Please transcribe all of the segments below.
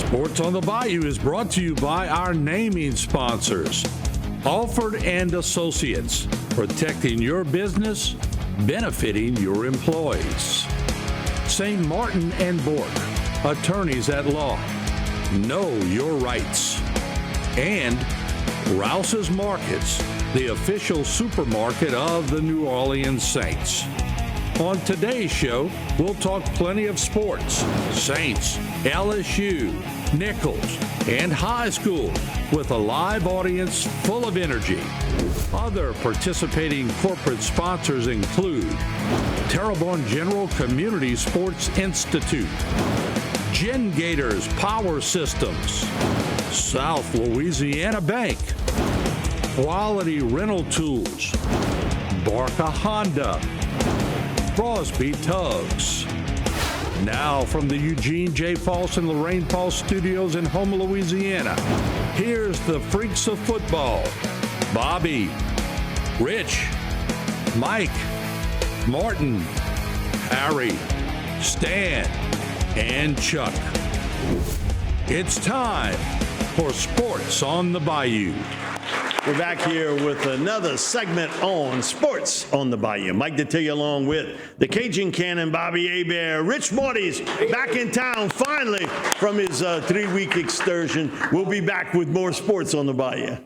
Sports on the Bayou is brought to you by our naming sponsors, Alford and Associates, protecting your business, benefiting your employees. St. Martin and Bork, attorneys at law. Know your rights. And Rouse's Markets, the official supermarket of the New Orleans Saints. On today's show, we'll talk plenty of sports, Saints, LSU, Nichols, and high school with a live audience full of energy. Other participating corporate sponsors include Terrebonne General Community Sports Institute, Gen Gators Power Systems, South Louisiana Bank, Quality Rental Tools, Barca Honda, Crosby Tugs. Now from the Eugene J. False and Lorraine False studios in Houma, Louisiana, here's the freaks of football, Bobby, Rich, Mike, Martin, Harry, Stan, and Chuck. It's time for Sports on the Bayou. We're back here with another segment on Sports on the Bayou. Mike Detillier along with the Cajun Cannon, Bobby Hebert. Rich Morty's back in town finally from his 3-week excursion. We'll be back with more Sports on the Bayou.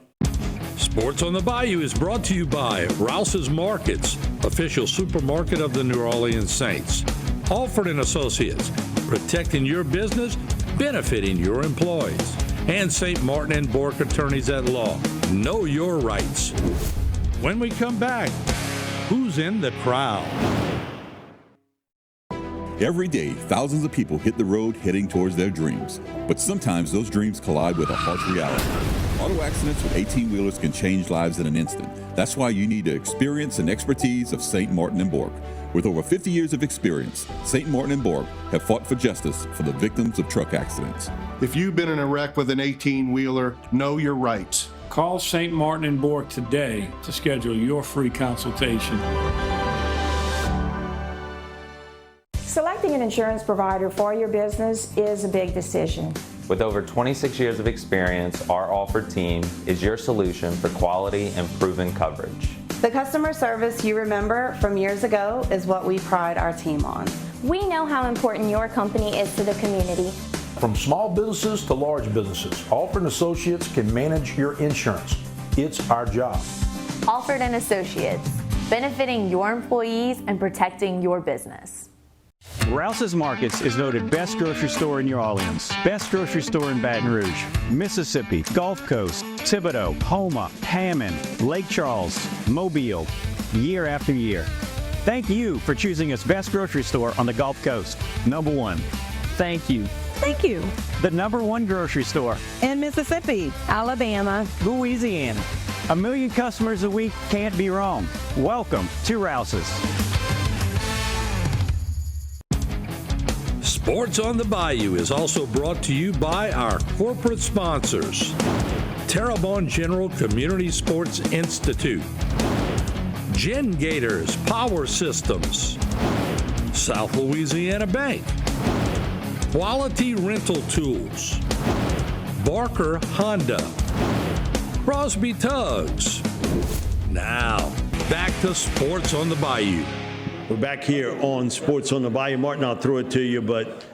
Sports on the Bayou is brought to you by Rouse's Markets, official supermarket of the New Orleans Saints. Alford and Associates, protecting your business, benefiting your employees. And St. Martin and Bork, attorneys at law. Know your rights. When we come back, who's in the crowd? Every day, thousands of people hit the road heading towards their dreams. But sometimes those dreams collide with a harsh reality. Auto accidents with 18-wheelers can change lives in an instant. That's why you need the experience and expertise of St. Martin and Bork. With over 50 years of experience, St. Martin and Bork have fought for justice for the victims of truck accidents. If you've been in a wreck with an 18-wheeler, know your rights. Call St. Martin and Bork today to schedule your free consultation. Selecting an insurance provider for your business is a big decision. With over 26 years of experience, our Alford team is your solution for quality and proven coverage. The customer service you remember from years ago is what we pride our team on. We know how important your company is to the community. From small businesses to large businesses, Alford & Associates can manage your insurance. It's our job. Alford & Associates, benefiting your employees and protecting your business. Rouse's Markets is voted best grocery store in New Orleans, best grocery store in Baton Rouge, Mississippi, Gulf Coast, Thibodeau, Houma, Hammond, Lake Charles, Mobile, year after year. Thank you for choosing us best grocery store on the Gulf Coast. Number one. Thank you. Thank you. The number one grocery store in Mississippi, Alabama, Louisiana. 1 million customers a week can't be wrong. Welcome to Rouse's. Sports on the Bayou is also brought to you by our corporate sponsors, Terrebonne General Community Sports Institute, Gen Gators Power Systems, South Louisiana Bank, Quality Rental Tools, Barker Honda, Crosby Tugs. Now, back to Sports on the Bayou. We're back here on Sports on the Bayou. Martin, I'll throw it to you, but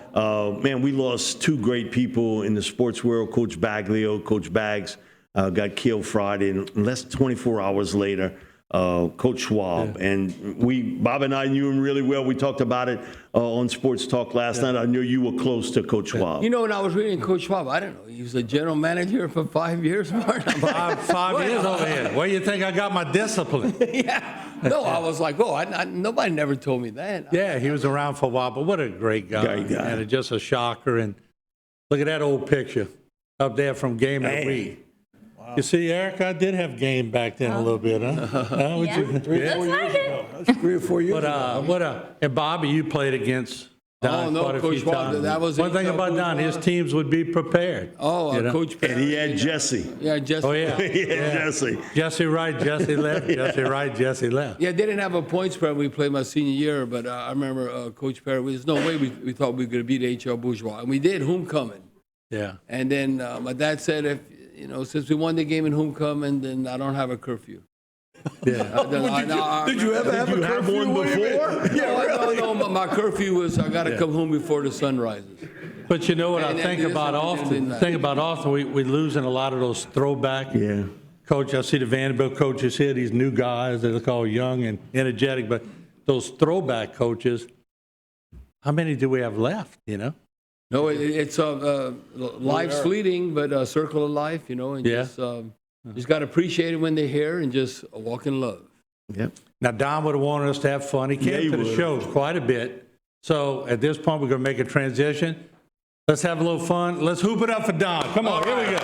man, we lost two great people in the sports world. Coach Baglio, Coach Bags got killed Friday, and less than 24 hours later, Coach Schwab. Yeah. And Bob and I knew him really well. We talked about it on Sports Talk last night. I knew you were close to Coach Schwab. You know, when I was reading Coach Schwab, I didn't know he was a general manager for 5 years, Martin. Five years over here. Where do you think I got my discipline? Yeah. No, I was like, whoa, nobody never told me that. Yeah, he was around for a while, but what a great guy. Great guy. And just a shocker. And look at that old picture up there from Game of the Week. Wow. You see, Eric, I did have game back then a little bit, huh? Yeah. 3 or 4 years ago. That's 3 or 4 years ago. And Bobby, you played against Don quite a few times. That was one thing about Don, his teams would be prepared. Coach Perry. And he had Jesse. Yeah, Jesse. Oh, yeah. He had Jesse. Jesse right, Jesse left. Jesse right, Jesse left. Yeah, they didn't have a point spread when we played my senior year, but I remember Coach Perry, there's no way we thought we were going to beat H.L. Bourgeois. And we did, homecoming. Yeah. And then my dad said, if since we won the game in homecoming, then I don't have a curfew. Yeah. Did you ever have one before? No, my curfew was I got to come home before the sun rises. But you know what I think about often? We losing a lot of those throwback. Yeah. Coach, I see the Vanderbilt coaches here, these new guys, they look all young and energetic, but those throwback coaches, how many do we have left, No, it's life's fleeting, but a circle of life, and just got to appreciate it when they're here and just walk in love. Yep. Now, Don would have wanted us to have fun. He came to the shows quite a bit. So at this point, we're going to make a transition. Let's have a little fun. Let's hoop it up for Don. Come on, here we go.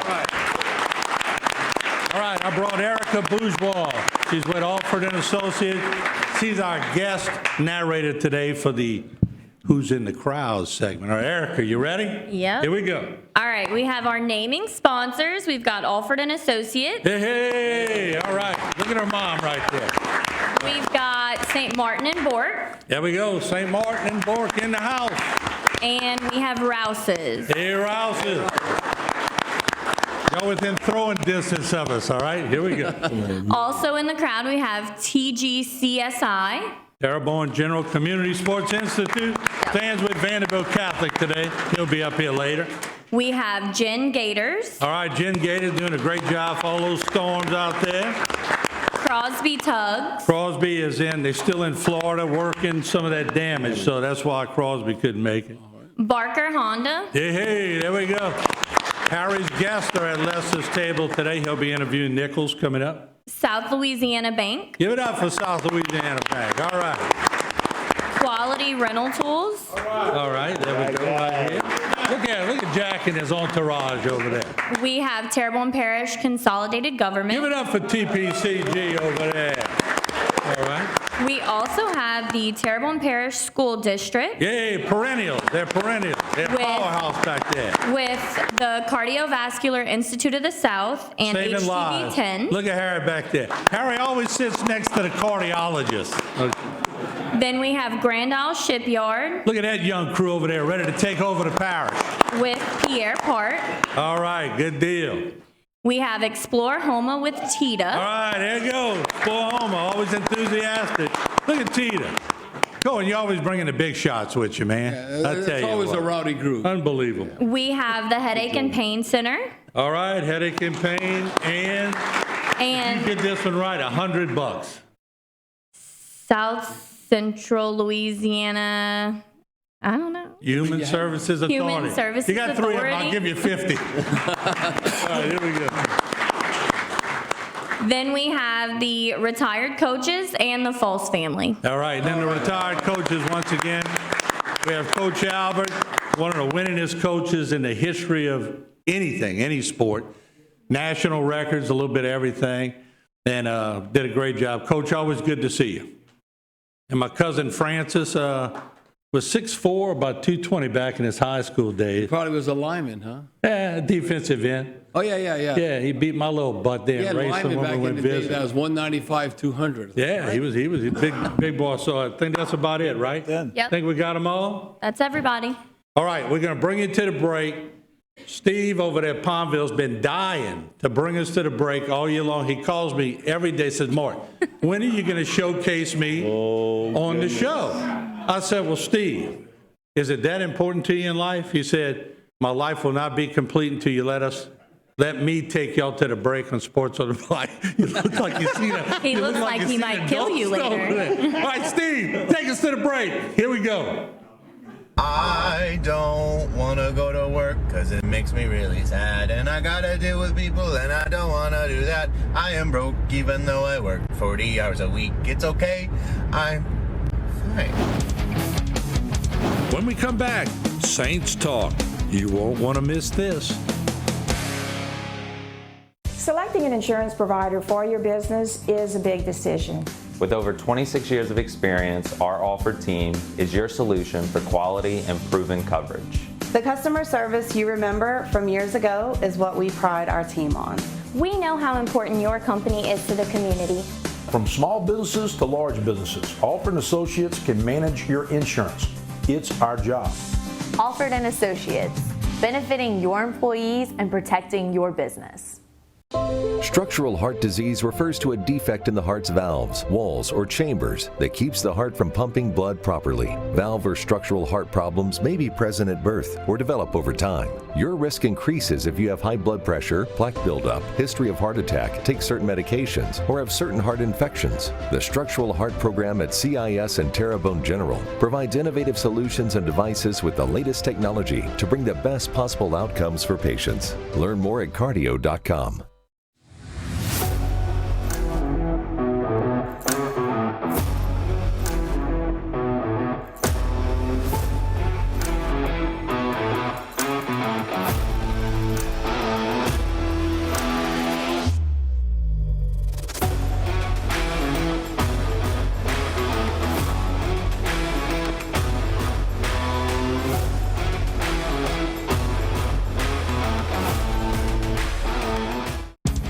All right, I brought Erica Bourgeois. She's with Alford & Associates. She's our guest narrator today for the Who's in the Crowd segment. All right, Erica, you ready? Yep. Here we go. All right, we have our naming sponsors. We've got Alford & Associates. Hey, all right. Look at her mom right there. We've got St. Martin & Bork. There we go, St. Martin & Bork in the house. And we have Rouse's. Hey, Rouse's. Y'all within throwing distance of us, all right? Here we go. Also in the crowd, we have TGCSI. Terrebonne General Community Sports Institute stands with Vanderbilt Catholic today. He'll be up here later. We have Jen Gators. All right, Jen Gators doing a great job for all those storms out there. Crosby Tugs. Crosby is they're still in Florida working some of that damage, so that's why Crosby couldn't make it. Barker Honda. Hey, there we go. Harry's guests are at Lester's table today. He'll be interviewing Nichols coming up. South Louisiana Bank. Give it up for South Louisiana Bank. All right. Quality Rental Tools. All right, there we go right here. Look at Jack and his entourage over there. We have Terrebonne Parish Consolidated Government. Give it up for TPCG over there. All right. We also have the Terrebonne Parish School District. Yay, perennial. They're perennial. They're a powerhouse back there. With the Cardiovascular Institute of the South and Saving lives. HCV-10. Look at Harry back there. Harry always sits next to the cardiologist. Then we have Grand Isle Shipyard. Look at that young crew over there ready to take over the parish. With Pierre Part. All right, good deal. We have Explore Houma with Tita. All right, there you go. Explore Houma, always enthusiastic. Look at Tita. Go, and you're always bringing the big shots with you, man. It's always a rowdy group. Unbelievable. We have the Headache and Pain Center. All right, Headache and Pain, and you get this one right, $100. South Central Louisiana, I don't know. Human Services Authority. Human Services You got 3 of them, Authority. I'll give you 50. All right, here we go. Then we have the retired coaches and the False family. All right, then the retired coaches once again. We have Coach Albert, one of the winningest coaches in the history of anything, any sport. National records, a little bit of everything, and did a great job. Coach, always good to see you. And my cousin Francis was 6'4", about 220 back in his high school days. Probably was a lineman, huh? Yeah, defensive end. Oh, yeah. Yeah, he beat my little butt there and raced him when we went visit. That was 195, 200. Yeah, right? he was a big boy. So I think that's about it, right? Yep. Think we got them all? That's everybody. All right, we're going to bring you to the break. Steve over there at Palmville's been dying to bring us to the break all year long. He calls me every day, says, Mark, when are you going to showcase me on the show? I said, well, Steve, is it that important to you in life? He said, my life will not be complete until you let me take y'all to the break on Sports on the Bayou. You look like you see that. He looks like he might kill you later. All right, Steve, take us to the break. Here we go. I don't want to go to work because it makes me really sad, and I gotta deal with people and I don't want to do that. I am broke even though I work 40 hours a week. It's okay, I'm fine. When we come back, Saints Talk. You won't want to miss this. Selecting an insurance provider for your business is a big decision. With over 26 years of experience, our Alford team is your solution for quality and proven coverage. The customer service you remember from years ago is what we pride our team on. We know how important your company is to the community. From small businesses to large businesses, Alford & Associates can manage your insurance. It's our job. Alford & Associates, benefiting your employees and protecting your business. Structural heart disease refers to a defect in the heart's valves, walls, or chambers that keeps the heart from pumping blood properly. Valve or structural heart problems may be present at birth or develop over time. Your risk increases if you have high blood pressure, plaque buildup, history of heart attack, take certain medications, or have certain heart infections. The Structural Heart Program at CIS and Terrebonne General provides innovative solutions and devices with the latest technology to bring the best possible outcomes for patients. Learn more at cardio.com.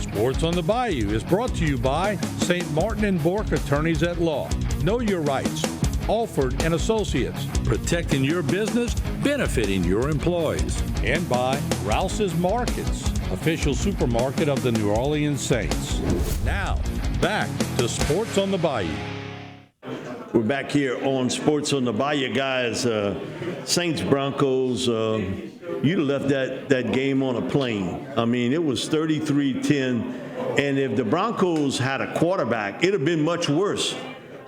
Sports on the Bayou is brought to you by St. Martin and Bourke Attorneys at Law. Know your rights. Alford and Associates, protecting your business, benefiting your employees. And by Rouse's Markets, official supermarket of the New Orleans Saints. Now, back to Sports on the Bayou. We're back here on Sports on the Bayou, guys. Saints Broncos, you'd have left that game on a plane. I mean, it was 33-10, and if the Broncos had a quarterback, it'd have been much worse.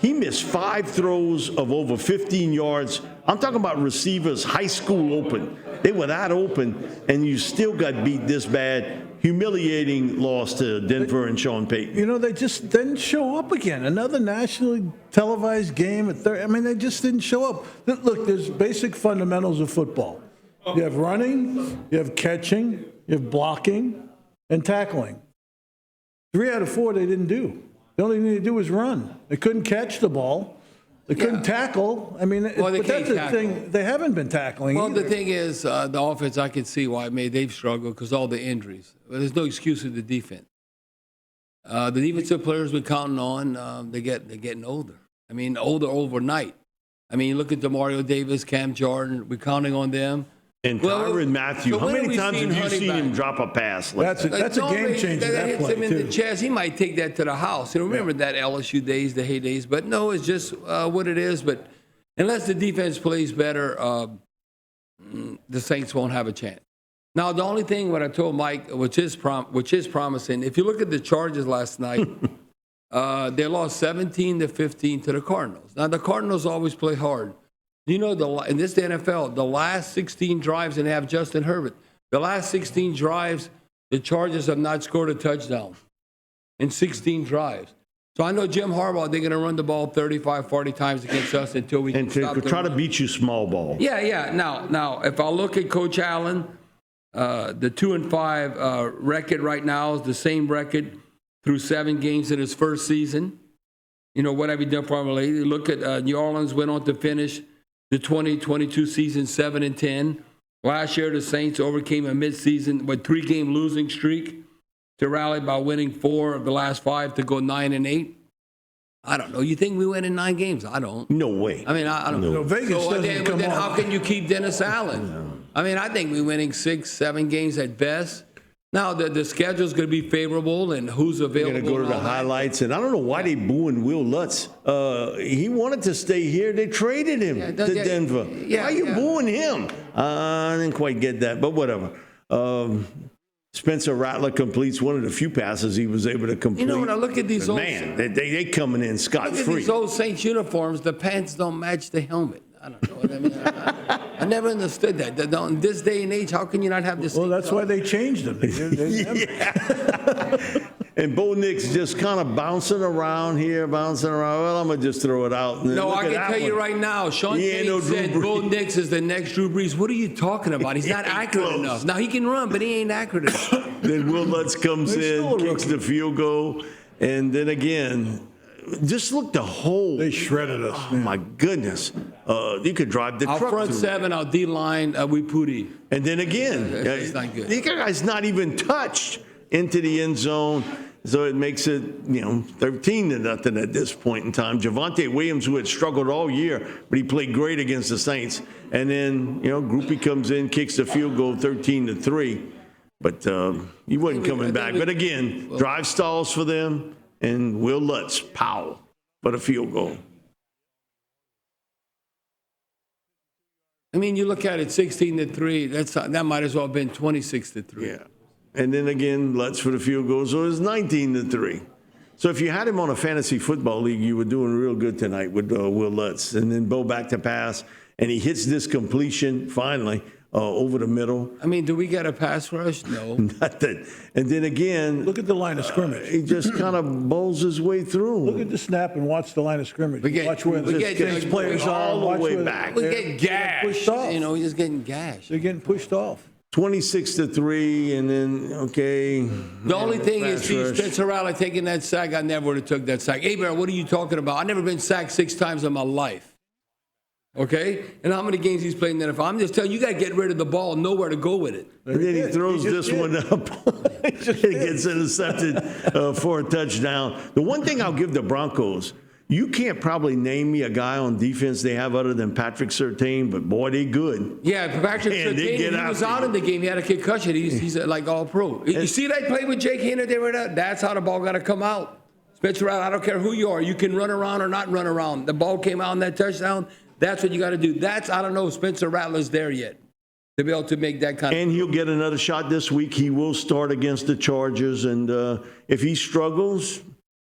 He missed 5 throws of over 15 yards. I'm talking about receivers, high school open. They were that open, and you still got beat this bad. Humiliating loss to Denver and Sean Payton. You know, they just didn't show up again. Another nationally televised game at I mean, they just didn't show up. Look, there's basic fundamentals of football. You have running, you have catching, you have blocking, and tackling. 3 out of 4 they didn't do. The only thing they do was run. They couldn't catch the ball. They couldn't tackle. I mean, well, but that's the thing. They haven't been tackling either. The thing is, the offense, I can see why they've struggled because all the injuries. But there's no excuse for the defense. The defensive players we're counting on, they're getting older. I mean, older overnight. I mean, look at DeMario Davis, Cam Jordan. We're counting on them. And Tyrann Mathieu. How many times have you seen him drop a pass? That's a game changer. That hits play him in the chest. He might take that to the house. You know, remember that LSU days, the heydays. But no, it's just what it is. But unless the defense plays better, the Saints won't have a chance. Now, the only thing what I told Mike, which is promising, if you look at the Chargers last night, they lost 17-15 to the Cardinals. Now, the Cardinals always play hard. You know, in this NFL, the last 16 drives, and they have Justin Herbert. The last 16 drives, the Chargers have not scored a touchdown in 16 drives. So I know Jim Harbaugh, they're going to run the ball 35, 40 times against us until we can stop try to beat you small ball. Yeah. Now, if I look at Coach Allen, the 2-5 record right now is the same record through 7 games in his first season. You know, what have he done for him lately? Look at New Orleans went on to finish the 2022 season 7-10. Last year, the Saints overcame a midseason 3-game losing streak to rally by winning 4 of the last 5 to go 9-8. I don't know. You think we win in 9 games? I don't. No way. I mean, I don't know. Vegas doesn't come then on. how can you keep Dennis Allen? No. I mean, I think we're winning 6, 7 games at best. Now, the schedule's going to be favorable, and who's available. They're going to go to the highlights, and I don't know why they booing Will Lutz. He wanted to stay here. They traded him to Denver. Why are you booing him? I didn't quite get that, but whatever. Spencer Rattler completes one of the few passes he was able to complete. You know, when I look at these they coming in scot-free. Look at these old Saints uniforms. The pants don't match the helmet. I don't know what I mean. I never understood that. In this day and age, how can you not have this? Well, that's why they changed them. And Bo Nix just kind of bouncing around. Well, I'm going to just throw it out. No, I can tell you right now, Sean Payton said Bo Nix is the next Drew Brees. What are you talking about? He's not accurate enough. Now, he can run, but he ain't accurate enough. Then Will Lutz comes in, kicks the field goal, and then again, just look the whole. They shredded us. Oh, my goodness. You could drive the truck. Our front 7, our D-line, we putty. And then again, it's not good. The guy's not even touched into the end zone. So it makes it, 13-0 at this point in time. Javonte Williams, who had struggled all year, but he played great against the Saints. And then, Groupie comes in, kicks the field goal 13-3. But he wasn't coming back. But again, drive stalls for them, and Will Lutz, pow, for the field goal. I mean, you look at it, 16-3. That might as well have been 26-3. Yeah. And then again, Lutz for the field goal, so it's 19-3. So if you had him on a fantasy football league, you were doing real good tonight with Will Lutz. And then Bo back to pass, and he hits this completion finally over the middle. I mean, do we get a pass rush? No. Nothing. And then again, look at the line of scrimmage. He just kind of bowls his way through. Look at the snap and watch the line of scrimmage. Watch where the players are all the way back. We get gashed. Pushed off. We're just getting gashed. They're getting pushed off. 26-3, and then, okay. The only thing is, Spencer Rattler taking that sack, I never would have took that sack. Hey, Bear, what are you talking about? I've never been sacked 6 times in my life. Okay? And how many games he's played in the NFL? I'm just telling you, you got to get rid of the ball, nowhere to go with it. And then he throws this one up. It gets intercepted for a touchdown. The one thing I'll give the Broncos, you can't probably name me a guy on defense they have other than Patrick Surtain, but boy, they good. Yeah, Patrick Surtain, he was out in the game. He had a concussion. He's like all pro. You see that play with Jake Haener? That's how the ball got to come out. Spencer Rattler, I don't care who you are. You can run around or not run around. The ball came out in that touchdown. That's what you got to do. I don't know if Spencer Rattler's there yet to be able to make that kind of. And he'll get another shot this week. He will start against the Chargers. And if he struggles,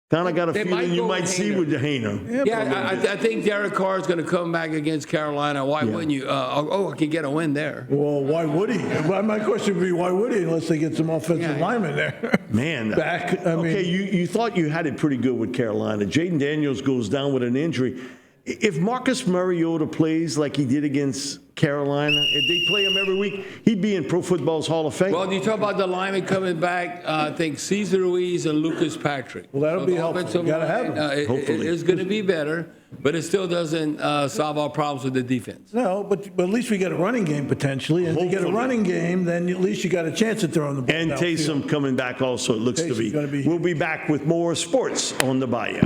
kind of got a feeling you might see with the Haener. Yeah, I think Derek Carr is going to come back against Carolina. Why wouldn't you? I can get a win there. Well, why would he? My question would be, why would he unless they get some offensive linemen there? Man. Back. You thought you had it pretty good with Carolina. Jaden Daniels goes down with an injury. If Marcus Mariota plays like he did against Carolina, if they play him every week, he'd be in Pro Football's Hall of Fame. Well, you talk about the linemen coming back, I think Cesar Ruiz and Lucas Patrick. Well, that'll be helpful. You got to have them. It is going to be better, but it still doesn't solve our problems with the defense. No, but at least we get a running game potentially. And if you get a running game, then at least you got a chance of throwing the ball. And Taysom coming back also, it looks to be. We'll be back with more sports on the Bayou.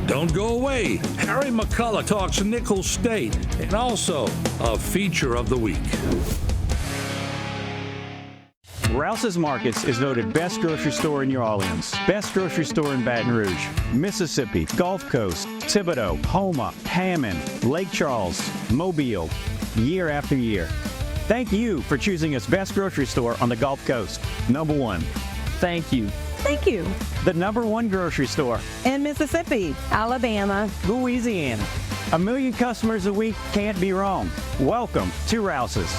Don't go away. Harry McCullough talks Nicholls State and also a feature of the week. Rouse's Markets is voted best grocery store in New Orleans, best grocery store in Baton Rouge, Mississippi, Gulf Coast, Thibodeau, Houma, Hammond, Lake Charles, Mobile, year after year. Thank you for choosing us best grocery store on the Gulf Coast. Number 1. Thank you. Thank you. The number 1 grocery store in Mississippi, Alabama, Louisiana. 1 million customers a week can't be wrong. Welcome to Rouse's.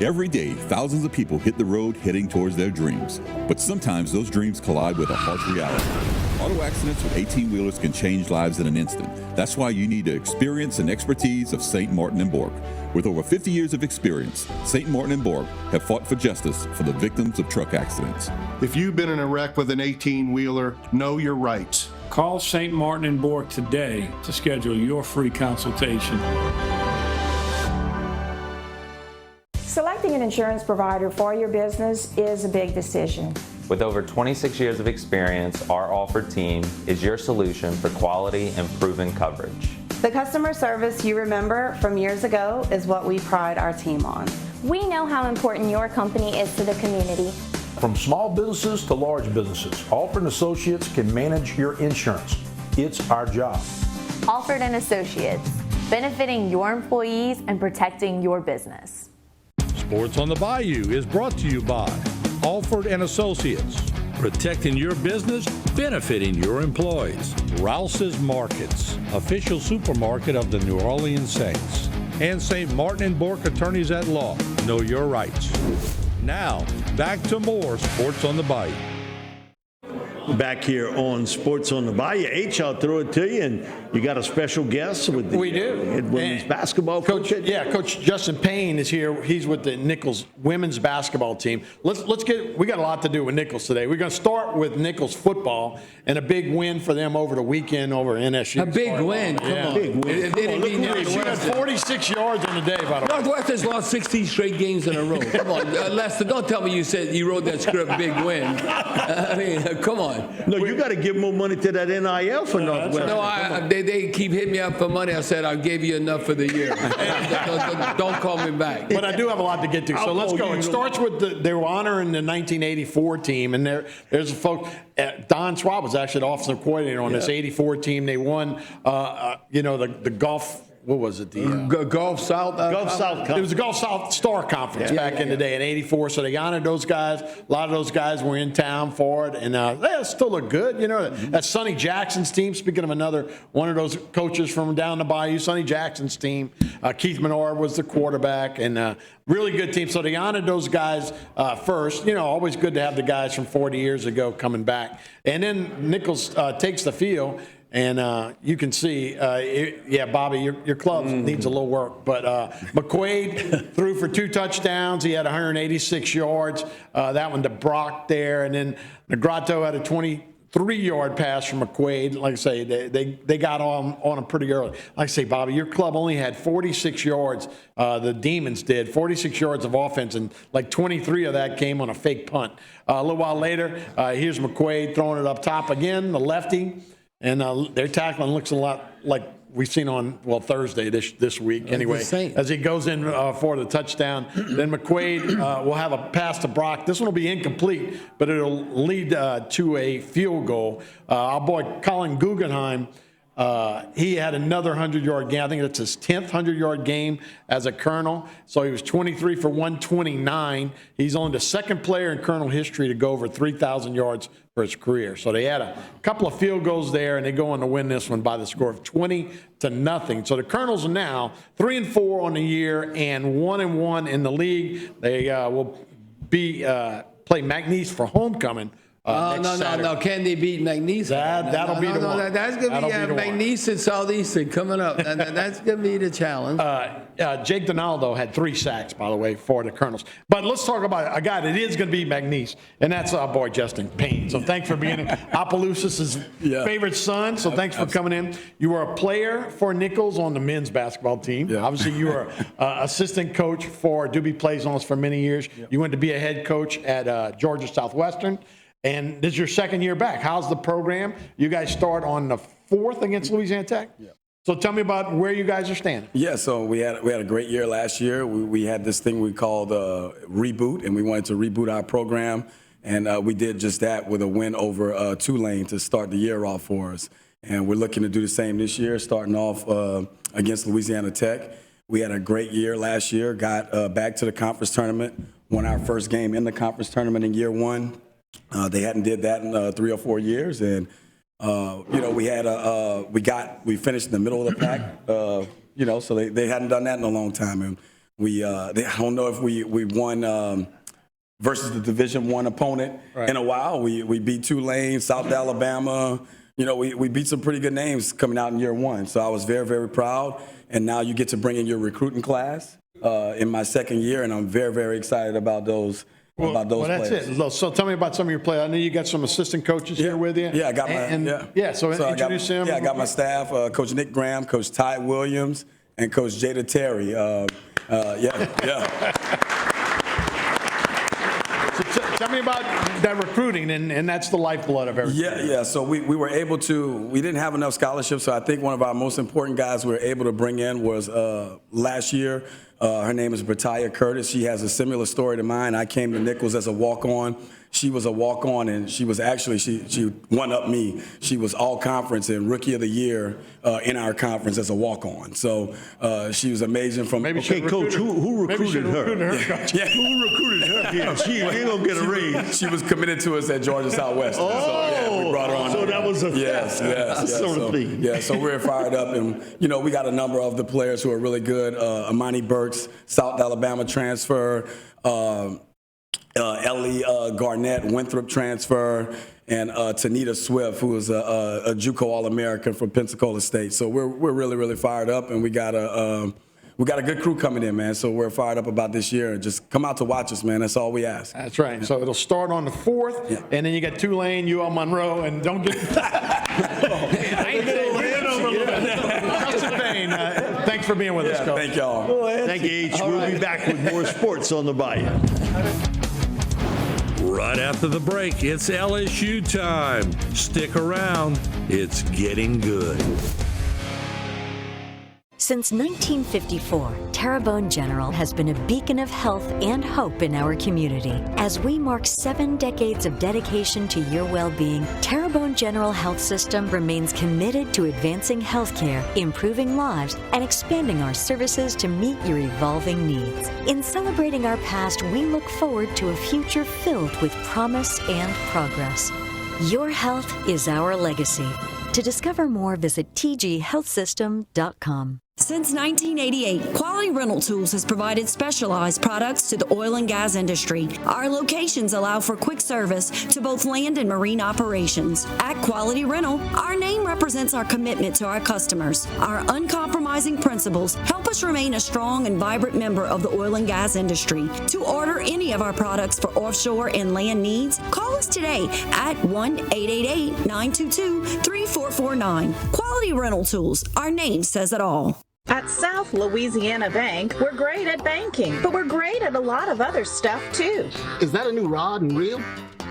Every day, thousands of people hit the road heading towards their dreams. But sometimes those dreams collide with a harsh reality. Auto accidents with 18-wheelers can change lives in an instant. That's why you need the experience and expertise of St. Martin & Bork. With over 50 years of experience, St. Martin & Bork have fought for justice for the victims of truck accidents. If you've been in a wreck with an 18-wheeler, know your rights. Call St. Martin & Bork today to schedule your free consultation. Selecting an insurance provider for your business is a big decision. With over 26 years of experience, our Alford team is your solution for quality and proven coverage. The customer service you remember from years ago is what we pride our team on. We know how important your company is to the community. From small businesses to large businesses, Alford & Associates can manage your insurance. It's our job. Alford & Associates, benefiting your employees and protecting your business. Sports on the Bayou is brought to you by Alford & Associates, protecting your business, benefiting your employees. Rouse's Markets, official supermarket of the New Orleans Saints. And St. Martin & Bork Attorneys at Law. Know your rights. Now, back to more Sports on the Bayou. back here on Sports on the Bayou. H, I'll throw it to you, and you got a special guest with the We do. women's basketball coach. Coach Justin Payne is here. He's with the Nichols women's basketball team. We got a lot to do with Nichols today. We're going to start with Nichols football and a big win for them over the weekend over NSU. A big win. Come on. Big win. They didn't beat She had Northwestern. 46 yards in the day, by the way. Northwestern's lost 16 straight games in a row. Come on, Lester, don't tell me you said you wrote that script, big win. I mean, come on. No, you got to give more money to that NIL for Northwestern. No, they keep hitting me up for money. I said, I'll give you enough for the year. Don't call me back. But I do have a lot to get to, so let's go. It starts with they were honoring the 1984 team, and there's a folks. Don Schwab was actually the offensive coordinator on this 84 team. They won, the golf. What was it? The Gulf South. Gulf South. It was the Gulf South Star Conference back in the day in '84. So they honored those guys. A lot of those guys were in town for it, and they still look good. You know, that's Sonny Jackson's team. Speaking of another one of those coaches from down the bayou, Sonny Jackson's team. Keith Menard was the quarterback, and really good team. So they honored those guys first. You know, always good to have the guys from 40 years ago coming back. And then Nichols takes the field. And you can see, Bobby, your club needs a little work. But McQuaid threw for 2 touchdowns. He had 186 yards. That one to Brock there. And then Negrato had a 23-yard pass from McQuaid. Like I say, they got on him pretty early. Like I say, Bobby, your club only had 46 yards. The Demons did 46 yards of offense, and like 23 of that came on a fake punt. A little while later, here's McQuaid throwing it up top again, the lefty. And their tackling looks a lot like we've seen on, Thursday this week anyway, as he goes in for the touchdown. Then McQuaid will have a pass to Brock. This one will be incomplete, but it'll lead to a field goal. Our boy Colin Guggenheim, he had another 100-yard game. I think that's his 10th 100-yard game as a Colonel. So he was 23 for 129. He's only the second player in Colonel history to go over 3,000 yards for his career. So they had a couple of field goals there, and they go on to win this one by the score of 20-0. So the Colonels are now 3-4 on the year and 1-1 in the league. They will be play McNeese for homecoming. No. Can they beat McNeese? That'll be the one. That's going to be McNeese and Southeastern coming up. That's going to be the challenge. Jake Donaldo had 3 sacks, by the way, for the Colonels. But let's talk about a guy that is going to be McNeese, and that's our boy Justin Payne. So thanks for being in. Opelousas' favorite son, so thanks for coming in. You were a player for Nichols on the men's basketball team. Yeah. Obviously, you were assistant coach for Doobie Plaisance for many years. Yep. You went to be a head coach at Georgia Southwestern. And this is your second year back. How's the program? You guys start on the 4th against Louisiana Tech? Yeah. So tell me about where you guys are standing. Yeah, so we had a great year last year. We had this thing we called Reboot, and we wanted to reboot our program. And we did just that with a win over Tulane to start the year off for us. And we're looking to do the same this year, starting off against Louisiana Tech. We had a great year last year, got back to the conference tournament, won our first game in the conference tournament in year 1. They hadn't did that in 3 or 4 years, and we finished in the middle of the pack. So they hadn't done that in a long time, and I don't know if we won versus the Division I opponent in a while. We beat Tulane, South Alabama. We beat some pretty good names coming out in year 1. So I was very, very proud. And now you get to bring in your recruiting class in my second year, and I'm very, very excited about those. Well, that's players. it. So tell me about some of your players. I know you got some assistant coaches here with you. Yeah, I got So introduce them. Yeah, I got my staff, Coach Nick Graham, Coach Ty Williams, and Coach Jada Terry. So tell me about that recruiting, and that's the lifeblood of everything. Yeah. So we were able to, we didn't have enough scholarships, so I think one of our most important guys we were able to bring in was last year. Her name is Bretaya Curtis. She has a similar story to mine. I came to Nichols as a walk-on. She was a walk-on, and she was actually, she one-upped me. She was all-conference and Rookie of the Year in our conference as a walk-on. So she was amazing from... Okay, Coach, who recruited her? Yeah. Who recruited her? Yeah, she ain't going to get a raise. She was committed to us at Georgia Southwestern. So we brought her on. So that was a sort of thing. Yeah, so we're fired up, and, we got a number of the players who are really good. Amani Burks, South Alabama transfer. Ellie Garnett, Winthrop transfer, and Tanita Swift, who is a JUCO All-American from Pensacola State. So we're really, really fired up, and we got a good crew coming in, man. So we're fired up about this year. Just come out to watch us, man. That's all we ask. That's right. So it'll start on the 4th, and then you got Tulane, UL Monroe, and don't get. Thanks for being with us, Coach. Thank y'all. Thank you, H. We'll be back with more sports on the Bayou. Right after the break, it's LSU time. Stick around. It's getting good. Since 1954, Terrebonne General has been a beacon of health and hope in our community. As we mark 7 decades of dedication to your well-being, Terrebonne General Health System remains committed to advancing healthcare, improving lives, and expanding our services to meet your evolving needs. In celebrating our past, we look forward to a future filled with promise and progress. Your health is our legacy. To discover more, visit tghealthsystem.com. Since 1988, Quality Rental Tools has provided specialized products to the oil and gas industry. Our locations allow for quick service to both land and marine operations. At Quality Rental, our name represents our commitment to our customers. Our uncompromising principles help us remain a strong and vibrant member of the oil and gas industry. To order any of our products for offshore and land needs, call us today at 1-888-922-3449. Quality Rental Tools, our name says it all. At South Louisiana Bank, we're great at banking, but we're great at a lot of other stuff too. Is that a new rod and reel?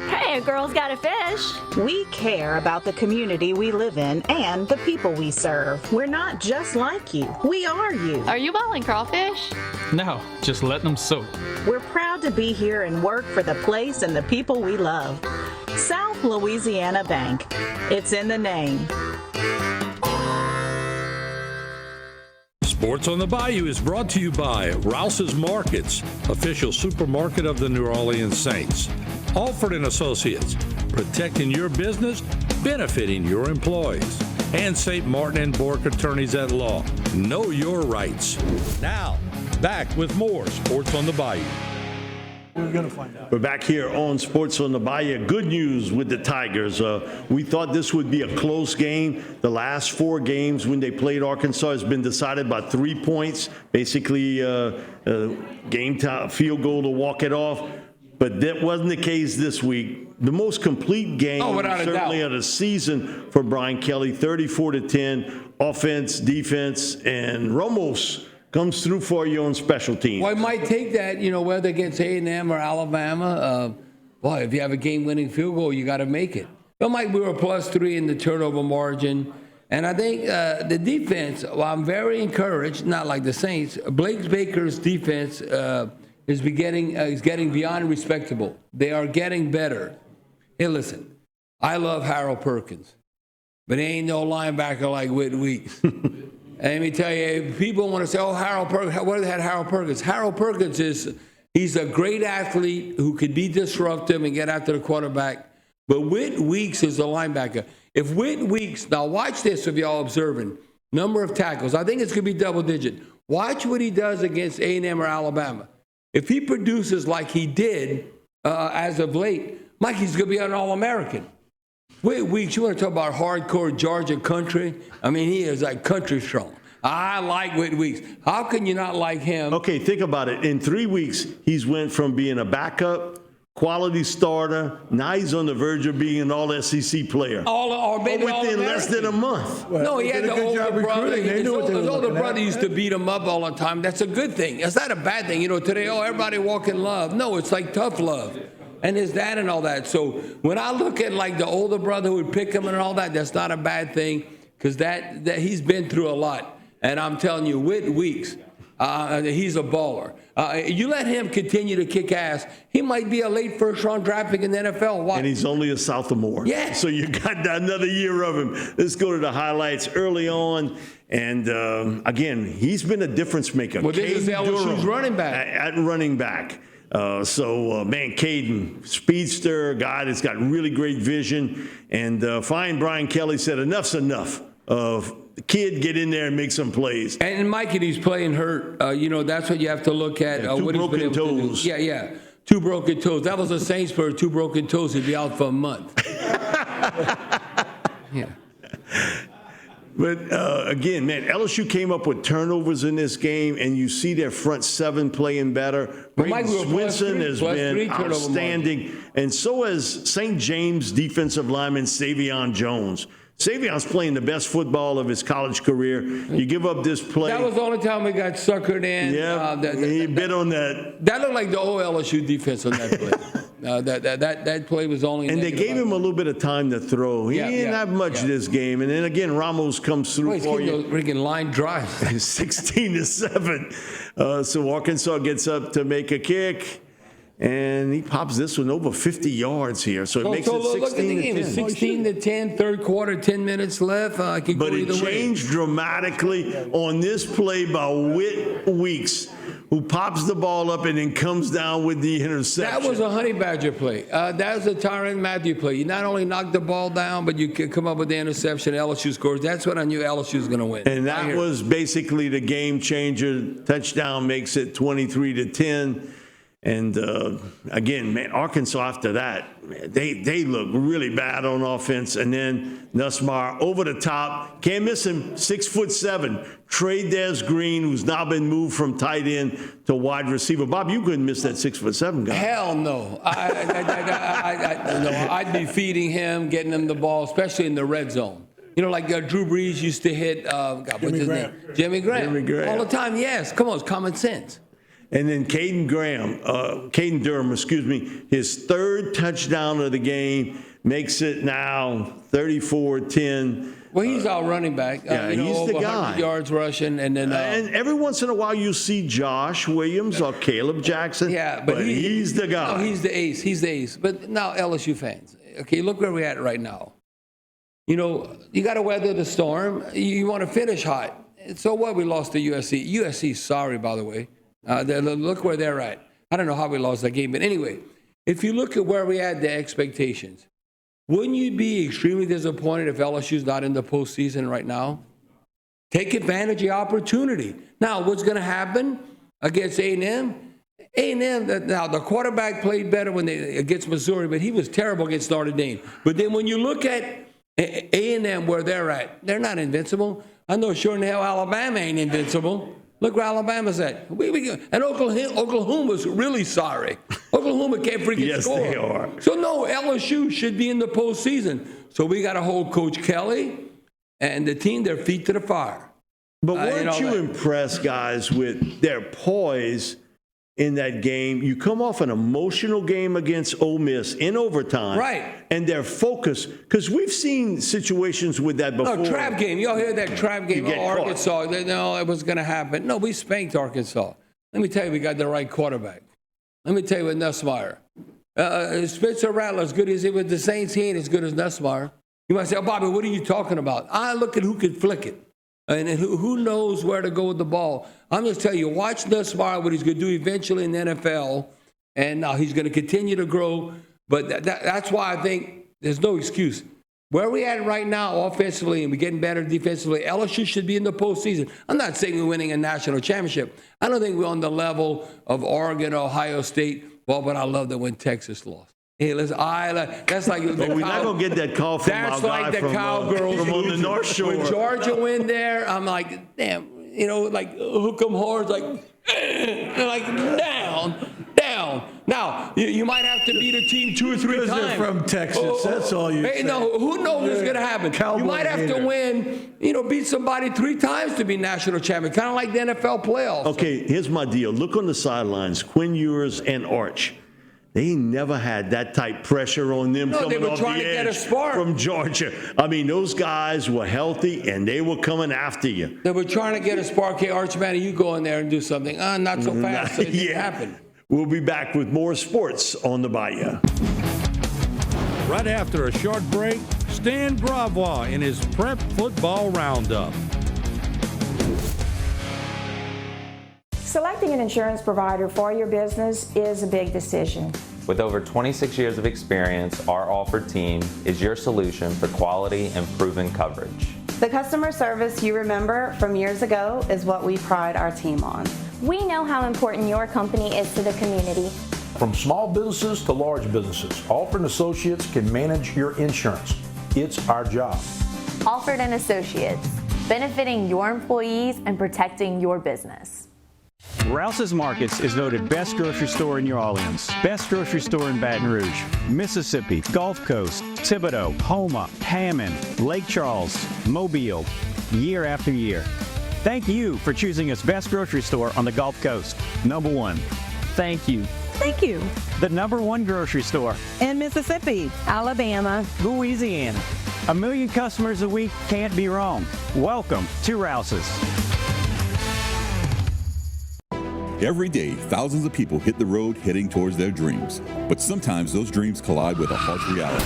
Hey, a girl's got a fish. We care about the community we live in and the people we serve. We're not just like you. We are you. Are you boiling crawfish? No, just letting them soak. We're proud to be here and work for the place and the people we love. South Louisiana Bank. It's in the name. Sports on the Bayou is brought to you by Rouse's Markets, official supermarket of the New Orleans Saints. Alford & Associates, protecting your business, benefiting your employees. And St. Martin & Bourke Attorneys at Law. Know your rights. Now, back with more Sports on the Bayou. We're going to find out. We're back here on Sports on the Bayou. Good news with the Tigers. We thought this would be a close game. The last 4 games when they played Arkansas has been decided by 3 points. Basically, game time, field goal to walk it off. But that wasn't the case this week. The most complete game, certainly of the season for Brian Kelly. 34-10, offense, defense, and Ramos comes through for you on special teams. Well, it might take that, whether against A&M or Alabama. If you have a game-winning field goal, you got to make it. But Mike, we were +3 in the turnover margin. And I think the defense, I'm very encouraged, not like the Saints. Blake Baker's defense is getting beyond respectable. They are getting better. Hey, listen, I love Harold Perkins, but he ain't no linebacker like Whit Weeks. And let me tell you, people want to say, Harold Perkins, what had Harold Perkins? Harold Perkins he's a great athlete who could be disruptive and get after the quarterback. But Whit Weeks is a linebacker. If Whit Weeks, now watch this if y'all observing, number of tackles, I think it's going to be double digit. Watch what he does against A&M or Alabama. If he produces like he did as of late, Mike, he's going to be an All-American. Whit Weeks, you want to talk about hardcore Georgia country? I mean, he is like country strong. I like Whit Weeks. How can you not like him? Okay, think about it. In 3 weeks, he's went from being a backup, quality starter, now he's on the verge of being an all-SEC player. Within less than a month. No, he had the older brother. His older brother used to beat him up all the time. That's a good thing. That's not a bad thing. Today, everybody walk in love. No, it's like tough love. And his dad and all that. So when I look at like the older brother who would pick him and all that, that's not a bad thing because that he's been through a lot. And I'm telling you, Whit Weeks, he's a baller. You let him continue to kick ass, he might be a late first-round draft pick in the NFL. Why? And he's only a sophomore. Yeah. So you got another year of him. Let's go to the highlights early on. And, again, he's been a difference maker. Well, this is LSU's running back. At running back. Caden, speedster, guy that's got really great vision. And fine, Brian Kelly said, enough's enough. The kid get in there and make some plays. And Mikey, he's playing hurt. That's what you have to look at. Two what broken toes. Yeah. 2 broken toes. That was a Saints player, 2 broken toes. He'd be out for a month. Yeah. But again, man, LSU came up with turnovers in this game, and you see their front 7 playing better. Brayden Swinson has been outstanding, and so has St. James defensive lineman Savion Jones. Savion's playing the best football of his college career. You give up this play. That was the only time we got suckered in. Yeah, he bit on that. That looked like the old LSU defense on that play. That play was only. And they gave him a little bit of time to throw. He didn't have much this game. And then again, Ramos comes through for you. Those freaking line drives. 16-7. So Arkansas gets up to make a kick. And he pops this one over 50 yards here. So it makes it 16-10. 16-10, third quarter, 10 minutes left. But it changed dramatically on this play by Whit Weeks, who pops the ball up and then comes down with the interception. That was a Honey Badger play. That was a Tyrann Mathieu play. You not only knock the ball down, but you can come up with the interception. LSU scores. That's what I knew LSU was going to win. And that was basically the game changer. Touchdown makes it 23-10. And again, man, Arkansas after that, they look really bad on offense. And then Nussmeier over the top, can't miss him, 6'7". Trey Des Green, who's now been moved from tight end to wide receiver. Bob, you couldn't miss that 6'7" guy. Hell no. I'd be feeding him, getting him the ball, especially in the red zone. You know, like Drew Brees used to hit Jimmy Graham all the time. Yes, come on, it's common sense. And then Caden Durham, his 3rd touchdown of the game, makes it now 34-10. Well, he's our running back. He's the guy. 100 yards rushing, and then and every once in a while you see Josh Williams or Caleb Jackson. Yeah, but he's the guy. No, he's the ace. He's the ace. But now LSU fans, okay, look where we're at right now. You know, you got to weather the storm. You want to finish hot. So what? We lost to USC. USC, sorry, by the way. Look where they're at. I don't know how we lost that game, but anyway, if you look at where we had the expectations, wouldn't you be extremely disappointed if LSU's not in the postseason right now? Take advantage of the opportunity. Now, what's going to happen against A&M? A&M, now the quarterback played better against Missouri, but he was terrible against Notre Dame. But then when you look at A&M where they're at, they're not invincible. I know sure in hell Alabama ain't invincible. Look where Alabama's at. And Oklahoma's really sorry. Oklahoma can't freaking score. Yes, they are. So, no, LSU should be in the postseason. So we got to hold Coach Kelly and the team their feet to the fire. But weren't you impressed, guys, with their poise in that game? You come off an emotional game against Ole Miss in overtime. Right. And their focus, because we've seen situations with that before. No, trap game. Y'all hear that trap game? Arkansas. No, it was going to happen. No, we spanked Arkansas. Let me tell you, we got the right quarterback. Let me tell you with Nussmeier. Spencer Rattler, as good as he was the Saints, he ain't as good as Nussmeier. You might say, oh, Bobby, what are you talking about? I look at who can flick it. And who knows where to go with the ball. I'm just telling you, watch Nussmeier, what he's going to do eventually in the NFL. And now he's going to continue to grow. But that's why I think there's no excuse. Where we at right now offensively and we're getting better defensively, LSU should be in the postseason. I'm not saying we're winning a national championship. I don't think we're on the level of Oregon, Ohio State. Well, but I love that when Texas lost. Hey, listen, that's like we're not going to get that call from our guy from on the North Shore. When Georgia win there, I'm like, damn, like hook 'em hard, like down. Now, you might have to beat a team 2 or 3 times. Because they're from Texas, that's all you say. No, who knows what's going to happen? You might have to win, beat somebody 3 times to be national champion, kind of like the NFL playoffs. Okay, here's my deal. Look on the sidelines, Quinn Ewers and Arch. They never had that type pressure on them coming off the edge from Georgia. I mean, those guys were healthy, and they were coming after you. They were trying to get a spark. Hey, Archman, you go in there and do something. Not so fast. It didn't happen. We'll be back with more sports on the Bayou. Right after a short break, Stan Gravois in his Prep Football Roundup. Selecting an insurance provider for your business is a big decision. With over 26 years of experience, our Alford team is your solution for quality and proven coverage. The customer service you remember from years ago is what we pride our team on. We know how important your company is to the community. From small businesses to large businesses, Alford & Associates can manage your insurance. It's our job. Alford & Associates, benefiting your employees and protecting your business. Rouse's Markets is voted best grocery store in New Orleans, best grocery store in Baton Rouge, Mississippi, Gulf Coast, Thibodeau, Houma, Hammond, Lake Charles, Mobile, year after year. Thank you for choosing us best grocery store on the Gulf Coast. Number one. Thank you. Thank you. The number one grocery store In Mississippi, Alabama, Louisiana. 1 million customers a week can't be wrong. Welcome to Rouse's. Every day, thousands of people hit the road heading towards their dreams. But sometimes those dreams collide with a harsh reality.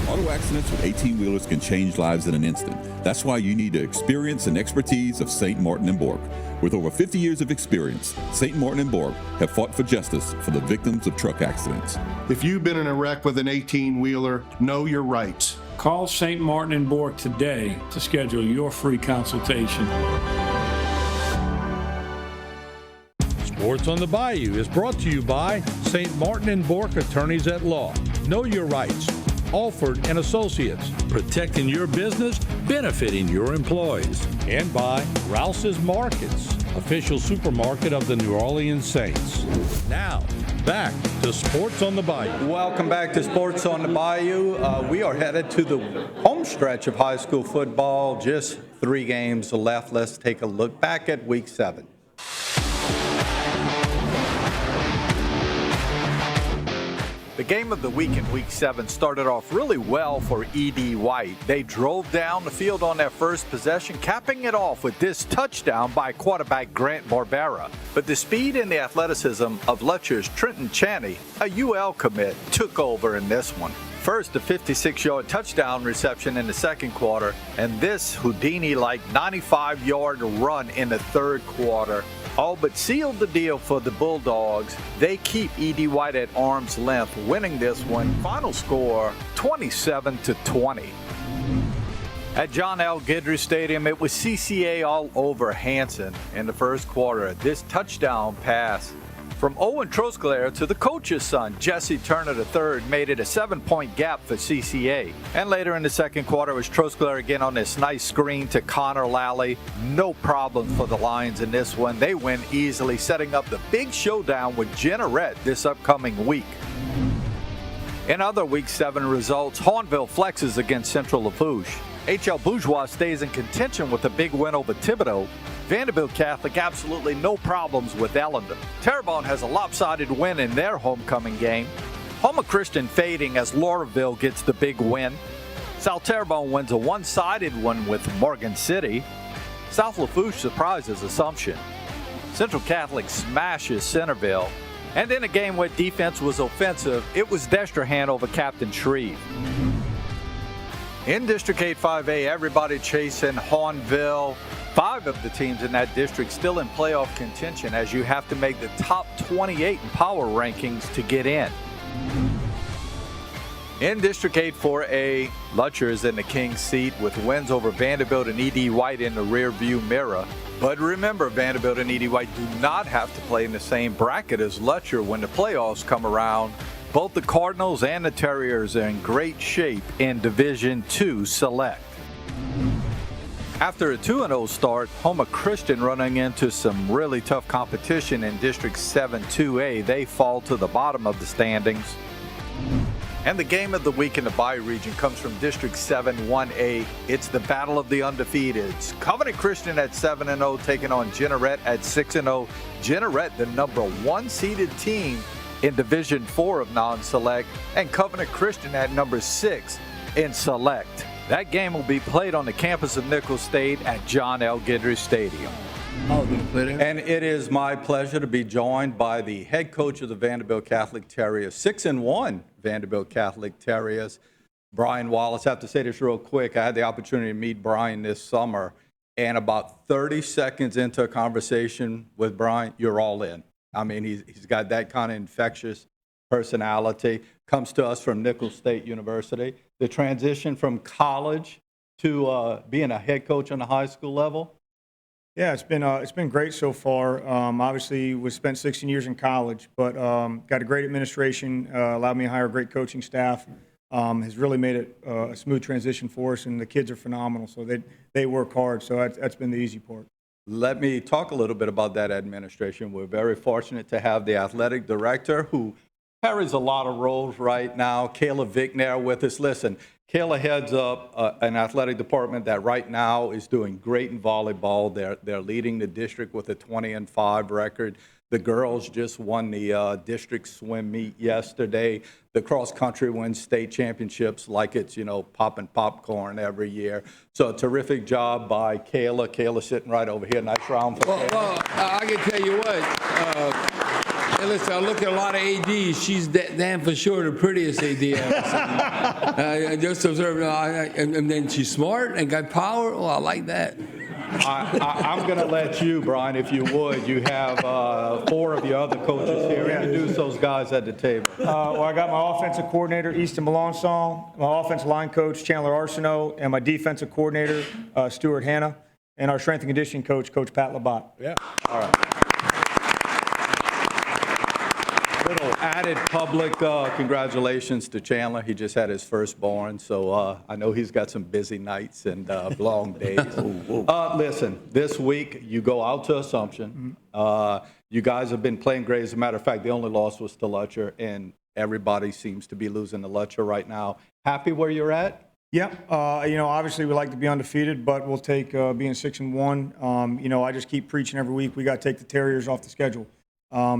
Auto accidents with 18-wheelers can change lives in an instant. That's why you need the experience and expertise of St. Martin & Bork. With over 50 years of experience, St. Martin & Bork have fought for justice for the victims of truck accidents. If you've been in a wreck with an 18-wheeler, know your rights. Call St. Martin & Bork today to schedule your free consultation. Sports on the Bayou is brought to you by St. Martin & Bork Attorneys at Law. Know your rights. Alford & Associates, protecting your business, benefiting your employees. And by Rouse's Markets, official supermarket of the New Orleans Saints. Now, back to Sports on the Bayou. Welcome back to Sports on the Bayou. We are headed to the home stretch of high school football. Just 3 games left. Let's take a look back at Week 7. The game of the week in Week 7 started off really well for E.D. White. They drove down the field on their first possession, capping it off with this touchdown by quarterback Grant Barbera. But the speed and the athleticism of Letcher's Trenton Chaney, a UL commit, took over in this one. First, a 56-yard touchdown reception in the second quarter, and this Houdini-like 95-yard run in the third quarter all but sealed the deal for the Bulldogs. They keep E.D. White at arm's length, winning this one. Final score, 27-20. At John L. Guidry Stadium, it was CCA all over Hanson in the first quarter. This touchdown pass from Owen Trosclair to the coach's son, Jesse Turner III, made it a 7-point gap for CCA. And later in the second quarter was Trosclair again on this nice screen to Connor Lally. No problem for the Lions in this one. They win easily, setting up the big showdown with Jeanerette this upcoming week. In other Week 7 results, Hornville flexes against Central Lafourche. H.L. Bourgeois stays in contention with a big win over Thibodeau. Vanderbilt Catholic absolutely no problems with Ellender. Terrebonne has a lopsided win in their homecoming game. Houma Christian fading as Laurelville gets the big win. South Terrebonne wins a one-sided one with Morgan City. South Lafourche surprises Assumption. Central Catholic smashes Centerville. And in a game where defense was offensive, it was Destrehan over Captain Shreve. In District 8 5A, everybody chasing Hornville. 5 of the teams in that district still in playoff contention, as you have to make the top 28 in power rankings to get in. In District 8 4A, Lutcher is in the king's seat with wins over Vanderbilt and E.D. White in the rearview mirror. But remember, Vanderbilt and E.D. White do not have to play in the same bracket as Lutcher when the playoffs come around. Both the Cardinals and the Terriers are in great shape in Division II Select. After a 2-0 start, Houma Christian running into some really tough competition in District 7 2A. They fall to the bottom of the standings. And the game of the week in the Bayou region comes from District 7 1A. It's the battle of the undefeateds. Covenant Christian at 7-0 taking on Jeanerette at 6-0. Jeanerette, the number 1 seeded team in Division 4 of non-select, and Covenant Christian at number 6 in select. That game will be played on the campus of Nicholls State at John L. Guidry Stadium. And it is my pleasure to be joined by the head coach of the Vanderbilt Catholic Terriers, 6-1 Vanderbilt Catholic Terriers, Brian Wallace. I have to say this real quick. I had the opportunity to meet Brian this summer, and about 30 seconds into a conversation with Brian, you're all in. I mean, he's got that kind of infectious personality. Comes to us from Nicholls State University. The transition from college to being a head coach on the high school level, Yeah, it's been great so far. Obviously, we spent 16 years in college, but got a great administration, allowed me to hire a great coaching staff, has really made it a smooth transition for us, and the kids are phenomenal. So they work hard. So that's been the easy part. Let me talk a little bit about that administration. We're very fortunate to have the athletic director who carries a lot of roles right now, Kayla Vickner, with us. Listen, Kayla heads up an athletic department that right now is doing great in volleyball. They're leading the district with a 20-5 record. The girls just won the district swim meet yesterday. The cross country wins state championships like it's, popping popcorn every year. So a terrific job by Kayla. Kayla sitting right over here. Nice round for Kayla. Well, I can tell you what. Listen, I look at a lot of ADs. She's damn for sure the prettiest AD I've ever seen. Just observe, and then she's smart and got power. Oh, I like that. I'm going to let you, Brian, if you would. You have 4 of your other coaches here. Introduce those guys at the table. Well, I got my offensive coordinator, Easton Melanson, my offensive line coach, Chandler Arsenault, and my defensive coordinator, Stuart Hanna, and our strength and conditioning coach, Coach Pat Labatt. Yeah. All right. Little added public congratulations to Chandler. He just had his firstborn, so I know he's got some busy nights and long days. Listen, this week you go out to Assumption. You guys have been playing great. As a matter of fact, the only loss was to Lutcher, and everybody seems to be losing to Lutcher right now. Happy where you're at? Yeah, obviously we like to be undefeated, but we'll take being 6-1. I just keep preaching every week. We got to take the Terriers off the schedule.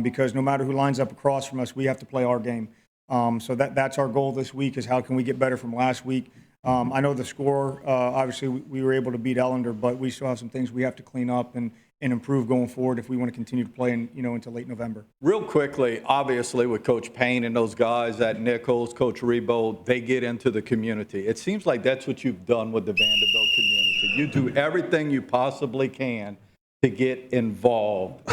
Because no matter who lines up across from us, we have to play our game. So that's our goal this week is how can we get better from last week. I know the score, obviously we were able to beat Ellender, but we still have some things we have to clean up and improve going forward if we want to continue to play until late November. Real quickly, obviously with Coach Payne and those guys at Nichols, Coach Rebo, they get into the community. It seems like that's what you've done with the Vanderbilt community. You do everything you possibly can to get involved.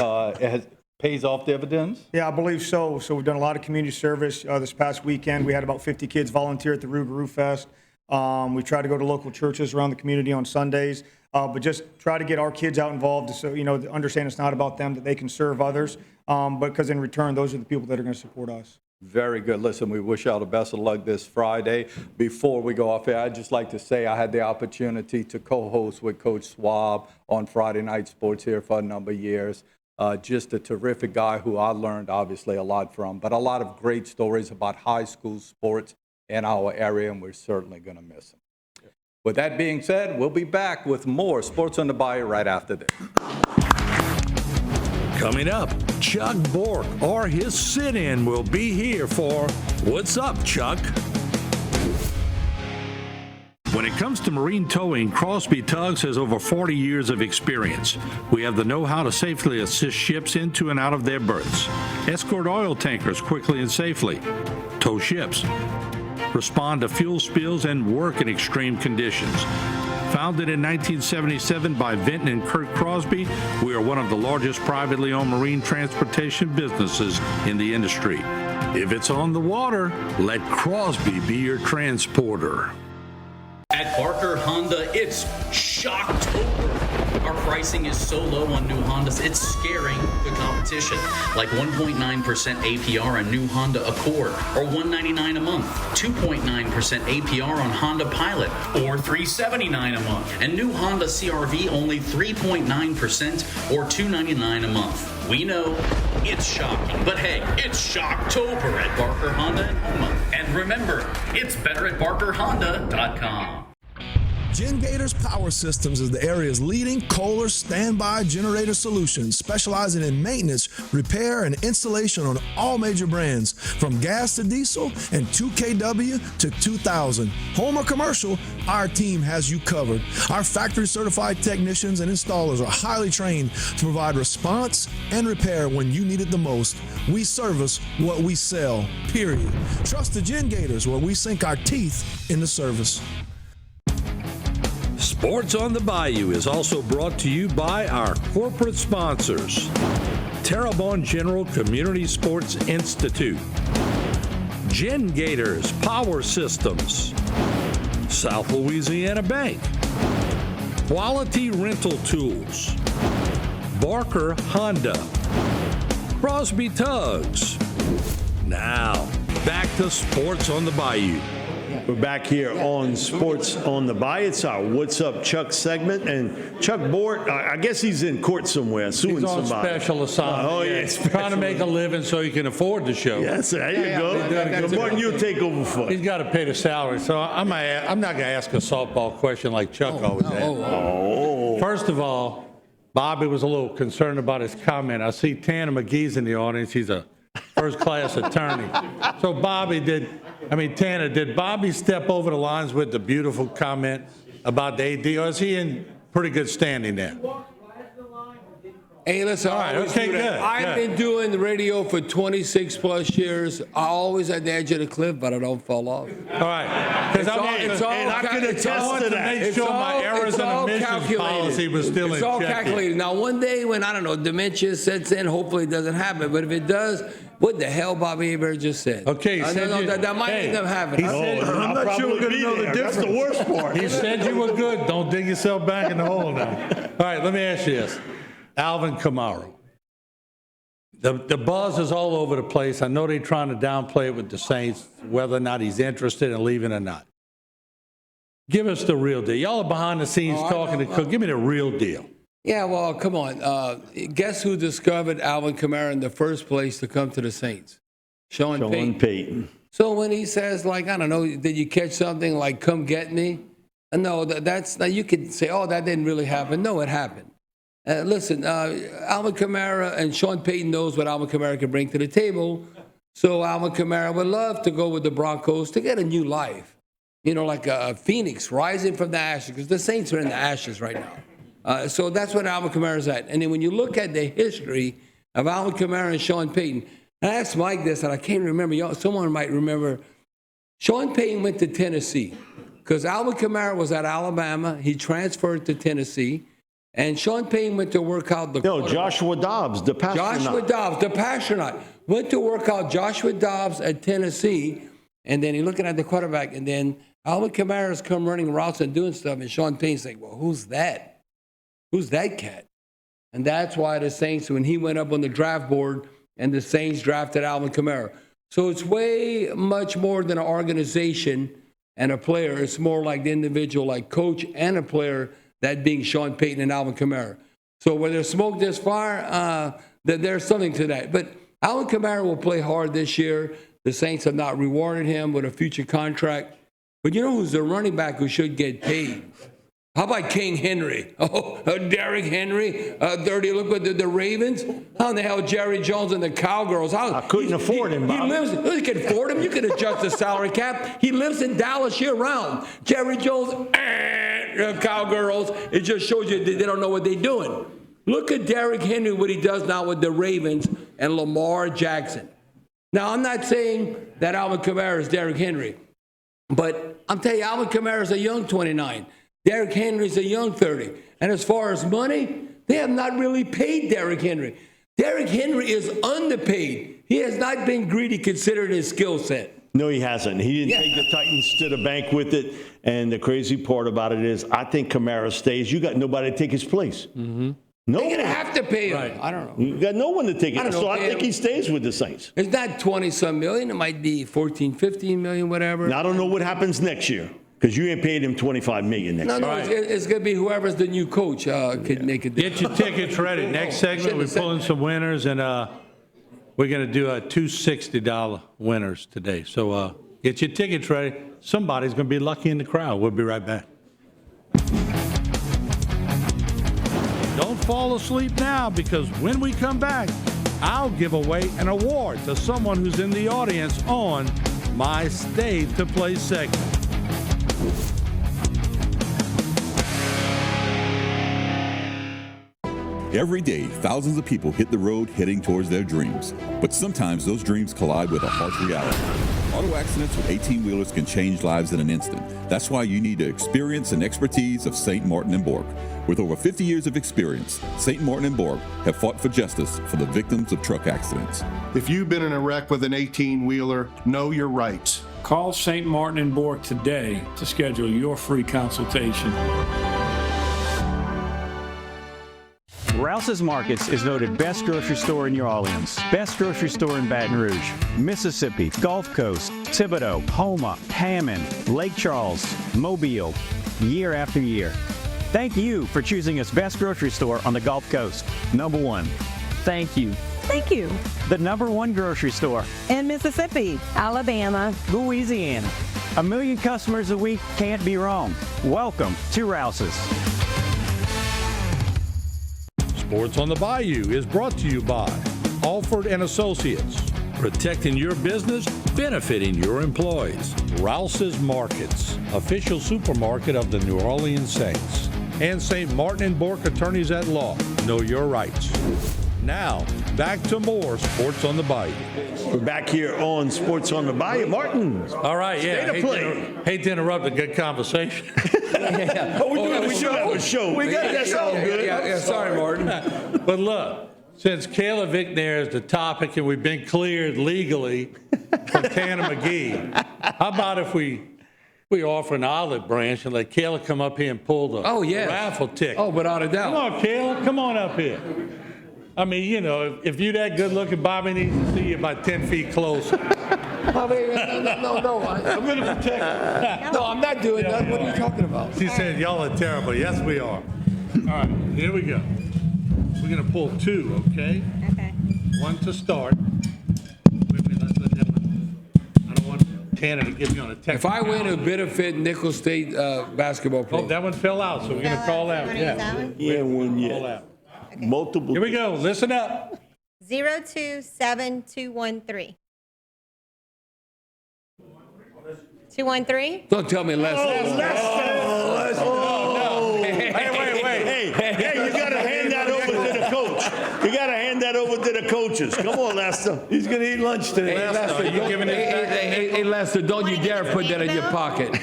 Pays off dividends? Yeah, I believe so. So we've done a lot of community service. This past weekend, we had about 50 kids volunteer at the Rougarou Fest. We try to go to local churches around the community on Sundays, but just try to get our kids out involved so, understand it's not about them, that they can serve others, but because in return, those are the people that are going to support us. Very good. Listen, we wish y'all the best of luck this Friday. Before we go off here, I'd just like to say I had the opportunity to co-host with Coach Swab on Friday Night Sports here for a number of years. Just a terrific guy who I learned, obviously, a lot from, but a lot of great stories about high school sports in our area, and we're certainly going to miss him. Yeah. With that being said, we'll be back with more Sports on the Bayou right after this. Coming up, Chuck Bork or his sit-in will be here for What's Up, Chuck? When it comes to marine towing, Crosby Tugs has over 40 years of experience. We have the know-how to safely assist ships into and out of their berths, escort oil tankers quickly and safely, tow ships, respond to fuel spills, and work in extreme conditions. Founded in 1977 by Vinton and Kurt Crosby, we are one of the largest privately owned marine transportation businesses in the industry. If it's on the water, let Crosby be your transporter. At Barker Honda, it's Shocktober. Our pricing is so low on new Hondas, it's scaring the competition. Like 1.9% APR on new Honda Accord, or $199 a month. 2.9% APR on Honda Pilot, or $379 a month. And new Honda CR-V only 3.9%, or $299 a month. We know it's shocking, but hey, it's Shocktober at Barker Honda in Houma. And remember, it's better at BarkerHonda.com. Gen Gators Power Systems is the area's leading Kohler standby generator solution, specializing in maintenance, repair, and installation on all major brands, from gas to diesel and 2kW to 2000. Home or commercial, our team has you covered. Our factory-certified technicians and installers are highly trained to provide response and repair when you need it the most. We service what we sell, period. Trust the Gen Gators, where we sink our teeth in the service. Sports on the Bayou is also brought to you by our corporate sponsors: Terrebonne General Community Sports Institute, Gen Gators Power Systems, South Louisiana Bank, Quality Rental Tools, Barker Honda, Crosby Tugs. Now, back to Sports on the Bayou. We're back here on Sports on the Bayou. It's our What's Up Chuck segment. And Chuck Bort, I guess he's in court somewhere suing He's on somebody. special assignment. Oh, yeah. Trying to make a living so he can afford the show. Yes, there you go. Martin, you'll take over for it. He's got to pay the salary. So I'm not going to ask a softball question like Chuck always asks. First of all, Bobby was a little concerned about his comment. I see Tanner McGee's in the audience. He's a first-class attorney. So Tanner, did Bobby step over the lines with the beautiful comment about the AD, or is he in pretty good standing there? Hey, listen, all right, okay, good. I've been doing the radio for 26 plus years. I always at the edge of the cliff, but I don't fall off. All right, because I can attest to that. Make sure my errors and omissions policy was still in check. It's all calculated. Now, one day when, I don't know, dementia sets in, hopefully it doesn't happen. But if it does, what the hell Bobby Hebert just said? Okay, that might end up happening. I'm not sure we're going to know the difference. That's the worst part. He said you were good. Don't dig yourself back in the hole now. All right, let me ask you this. Alvin Kamara. The buzz is all over the place. I know they're trying to downplay it with the Saints, whether or not he's interested in leaving or not. Give us the real deal. Y'all are behind the scenes talking to Cook. Give me the real deal. Yeah, well, come on. Guess who discovered Alvin Kamara in the first place to come to the Saints? Sean Payton. So when he says, like, I don't know, did you catch something like, come get me? No, that's now you could say, oh, that didn't really happen. No, it happened. Listen, Alvin Kamara and Sean Payton knows what Alvin Kamara can bring to the table. So Alvin Kamara would love to go with the Broncos to get a new life. You know, like a phoenix rising from the ashes, because the Saints are in the ashes right now. So that's what Alvin Kamara's at. And then when you look at the history of Alvin Kamara and Sean Payton, and I asked Mike this, and I can't remember. Someone might remember. Sean Payton went to Tennessee because Alvin Kamara was at Alabama. He transferred to Tennessee. And Sean Payton went to work out Joshua Dobbs, the Pastronaut, went to work out Joshua Dobbs at Tennessee. And then he's looking at the quarterback. And then Alvin Kamara's come running routes and doing stuff. And Sean Payton's like, well, who's that? Who's that cat? And that's why the Saints, when he went up on the draft board and the Saints drafted Alvin Kamara. So it's way much more than an organization and a player. It's more like the individual, like coach and a player, that being Sean Payton and Alvin Kamara. So where there's smoke, there's fire, there's something to that. But Alvin Kamara will play hard this year. The Saints have not rewarded him with a future contract. But you know who's the running back who should get paid? How about King Henry? Derrick Henry, 30. Look at the Ravens. How in the hell Jerry Jones and the Cowgirls? I couldn't afford him, Bob. You can afford him. You can adjust the salary cap. He lives in Dallas year-round. Jerry Jones, Cowgirls. It just shows you they don't know what they're doing. Look at Derrick Henry, what he does now with the Ravens and Lamar Jackson. Now, I'm not saying that Alvin Kamara is Derrick Henry, but I'm telling you, Alvin Kamara is a young 29. Derrick Henry's a young 30. And as far as money, they have not really paid Derrick Henry. Derrick Henry is underpaid. He has not been greedy considering his skill set. No, he hasn't. He didn't take the Titans to the bank with it. And the crazy part about it is I think Kamara stays. You got nobody to take his place. Mm-hmm. No, they're going to have to pay him. Right. I don't know. You got no one to take it. So I think he stays with the Saints. It's not 20-some million. It might be 14, 15 million, whatever. Now, I don't know what happens next year. Because you ain't paid him $25 million next year. No, it's going to be whoever's the new coach could make it. Get your tickets ready. Next segment, we're pulling some winners, and we're going to do $260 winners today. So get your tickets ready. Somebody's going to be lucky in the crowd. We'll be right back. Don't fall asleep now, because when we come back, I'll give away an award to someone who's in the audience on my Stay to Play segment. Every day, thousands of people hit the road heading towards their dreams. But sometimes those dreams collide with a harsh reality. Auto accidents with 18-wheelers can change lives in an instant. That's why you need the experience and expertise of St. Martin & Bork. With over 50 years of experience, St. Martin & Bork have fought for justice for the victims of truck accidents. If you've been in a wreck with an 18-wheeler, know your rights. Call St. Martin & Bork today to schedule your free consultation. Rouse's Markets is voted best grocery store in New Orleans, best grocery store in Baton Rouge, Mississippi, Gulf Coast, Thibodeau, Houma, Hammond, Lake Charles, Mobile, year after year. Thank you for choosing us best grocery store on the Gulf Coast. Number one. Thank you. Thank you. The number one grocery store In Mississippi, Alabama, Louisiana. 1 million customers a week can't be wrong. Welcome to Rouse's. Sports on the Bayou is brought to you by Alford and Associates, protecting your business, benefiting your employees. Rouse's Markets, official supermarket of the New Orleans Saints. And St. Martin and Bourke Attorneys at Law. Know your rights. Now, back to more Sports on the Bayou. We're back here on Sports on the Bayou. Martin. All right, yeah. Hate to interrupt a good conversation. Oh, we have a show. We got that all good. Yeah, sorry, Martin. But look, since Kayla Vicknair is the topic and we've been cleared legally from Tanner McGee, how about if we offer an olive branch and let Kayla come up here and pull the raffle ticket? Oh, without a doubt. Come on, Kayla. Come on up here. I mean, you know, if you're that good looking, Bobby needs to see you about 10 feet closer. No. I'm going to protect you. No, I'm not doing that. What are you talking about? She said, y'all are terrible. Yes, we are. All right, here we go. We're going to pull two, okay? Okay. One to start. Wait, let's let that one. I don't want Tanner to get me on a text. If I win a benefit Nicholls State basketball program. Oh, that one fell out, so we're going to call out. Yeah, one yet. Call out. Okay. Multiple. Here we go. Listen up. 027213. 213? Don't tell me Leslie. Hey, you got to hand that over to the coach. You got to hand that over to the coaches. Come on, Lester. He's going to eat lunch today. Hey, Lester, don't you dare put that in your pocket.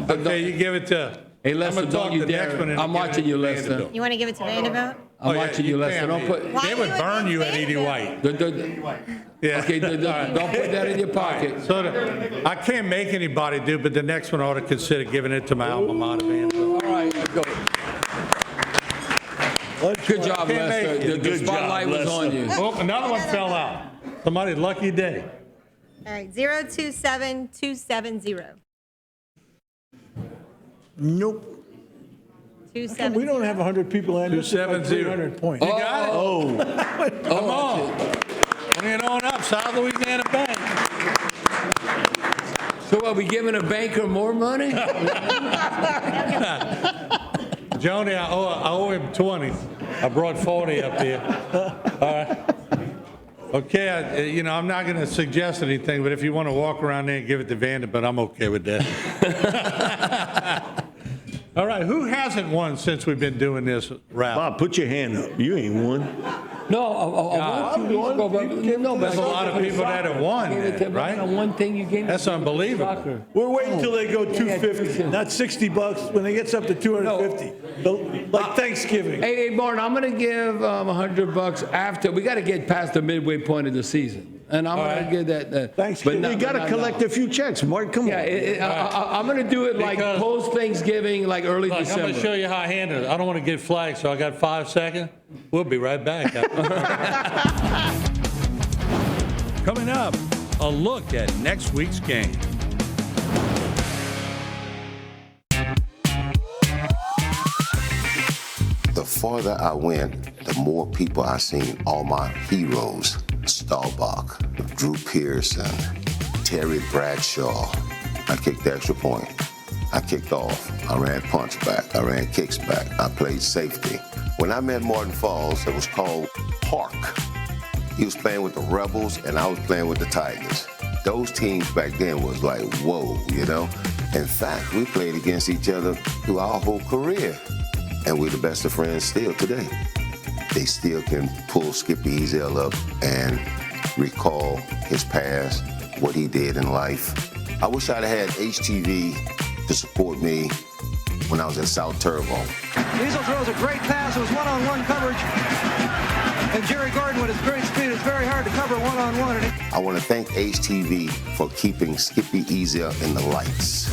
Okay, you give it to. Hey, Lester, don't you dare. I'm watching you, Lester. You want to give it to Vanderbilt? I'm watching you, Lester. Don't put. They would burn you at Edie White. Yeah. Okay, don't put that in your pocket. So I can't make anybody do, but the next one I ought to consider giving it to my alma mater, Vanderbilt. All right, go. Good job, Lester. The spotlight was on you. Oh, another one fell out. Somebody's lucky day. All right, 027270. Nope. 270. We don't have 100 people in. 270. 300 points. You got it? Oh. Come on. Bring it on up, South Louisiana Bank. So are we giving a banker more money? Joni, I owe him 20. I brought 40 up here. All right. Okay, I'm not going to suggest anything, but if you want to walk around there and give it to Vanderbilt, I'm okay with that. All right, who hasn't won since we've been doing this route? Bob, put your hand up. You ain't won. No, there's a lot of people that have won, right? One thing you gave me. That's unbelievable. We're waiting until they go 250, not $60 when it gets up to 250. Like Thanksgiving. Hey, Martin, I'm going to give $100 after. We got to get past the midway point of the season. And I'm going to give that. Thanksgiving. You got to collect a few checks, Mark. Come on. I'm going to do it like post-Thanksgiving, like early December. I'm going to show you how I handle it. I don't want to get flagged, so I got 5 seconds. We'll be right back. Coming up, a look at next week's game. The farther I went, the more people I seen, all my heroes. Staubach, Drew Pearson, Terry Bradshaw. I kicked the extra point. I kicked off. I ran punch back. I ran kicks back. I played safety. When I met Martin Falls, it was called Park. He was playing with the Rebels, and I was playing with the Tigers. Those teams back then was like, whoa, you know? In fact, we played against each other through our whole career, and we're the best of friends still today. They still can pull Skippy Ezel up and recall his past, what he did in life. I wish I'd had HTV to support me when I was at South Turbo. Ezel throws a great pass. It was one-on-one coverage. And Jerry Gordon, with his great speed, it's very hard to cover one-on-one. I want to thank HTV for keeping Skippy Ezel in the lights.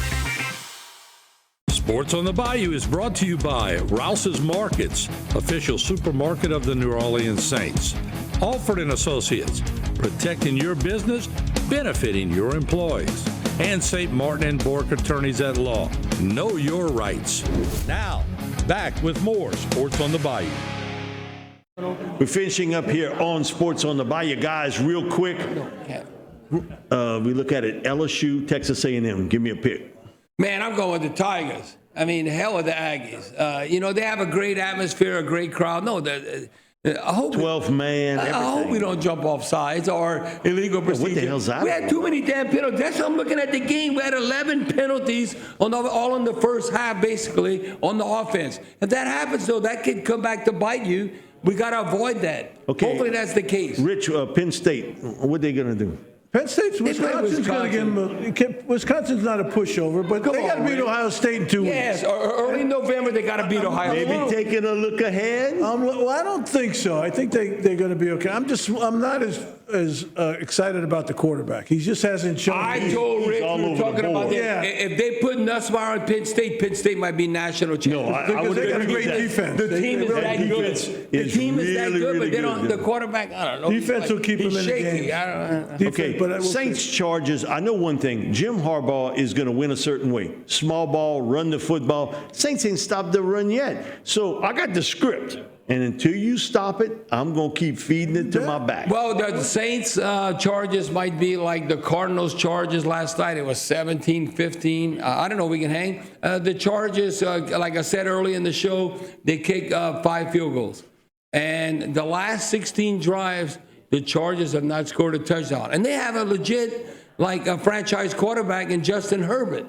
Sports on the Bayou is brought to you by Rouse's Markets, official supermarket of the New Orleans Saints. Alford & Associates, protecting your business, benefiting your employees. And St. Martin & Bork Attorneys at Law. Know your rights. Now, back with more Sports on the Bayou. We're finishing up here on Sports on the Bayou. Guys, real quick, we look at it. LSU, Texas A&M. Give me a pick. Man, I'm going with the Tigers. I mean, the hell with the Aggies. They have a great atmosphere, a great crowd. No, I hope 12th man. I hope we don't jump off sides or illegal procedure. What the hell's that? We had too many damn penalties. That's how I'm looking at the game. We had 11 penalties all in the first half, basically, on the offense. If that happens, though, that could come back to bite you. We got to avoid that. Okay. Hopefully that's the case. Rich, Penn State, what are they going to do? Penn State's Wisconsin's going to give them. Wisconsin's not a pushover, but they got to beat Ohio State in 2 weeks. Yes, early November they got to beat Ohio State. Maybe taking a look ahead. Well, I don't think so. I think they're going to be okay. I'm not as excited about the quarterback. He just hasn't shown. I told Rick we were talking about that. If they put Nussmeier on Penn State might be national champion. No, I would they got a great defense. The team is that good. The team is that good, but they don't. The quarterback, I don't know. Defense will keep him in the game. Okay. Saints Chargers, I know one thing. Jim Harbaugh is going to win a certain way. Small ball, run the football. Saints ain't stopped the run yet. So I got the script. And until you stop it, I'm going to keep feeding it to my back. Well, the Saints charges might be like the Cardinals charges last night. It was 17-15. I don't know if we can hang. The Chargers, like I said earlier in the show, they kick 5 field goals. And the last 16 drives, the Chargers have not scored a touchdown. And they have a legit, a franchise quarterback in Justin Herbert.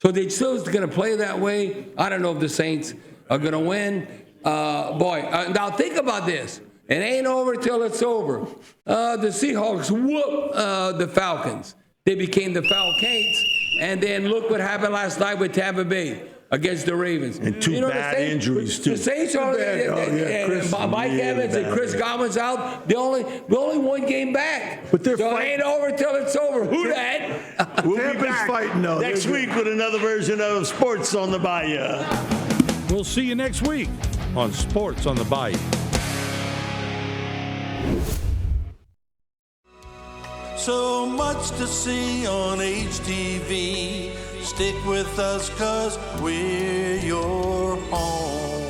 So they're still going to play that way. I don't know if the Saints are going to win. Now think about this. It ain't over till it's over. The Seahawks whoop the Falcons. They became the Falcons. And then look what happened last night with Tampa Bay against the Ravens. And two bad injuries, too. The Saints are Mike Evans and Chris Godwin's out. We're only one game back. But they're so it ain't over till it's over. Who that? We'll be back fighting, though. Next week with another version of Sports on the Bayou. We'll see you next week on Sports on the Bayou. So much to see on HTV. Stick with us 'cause we're your home.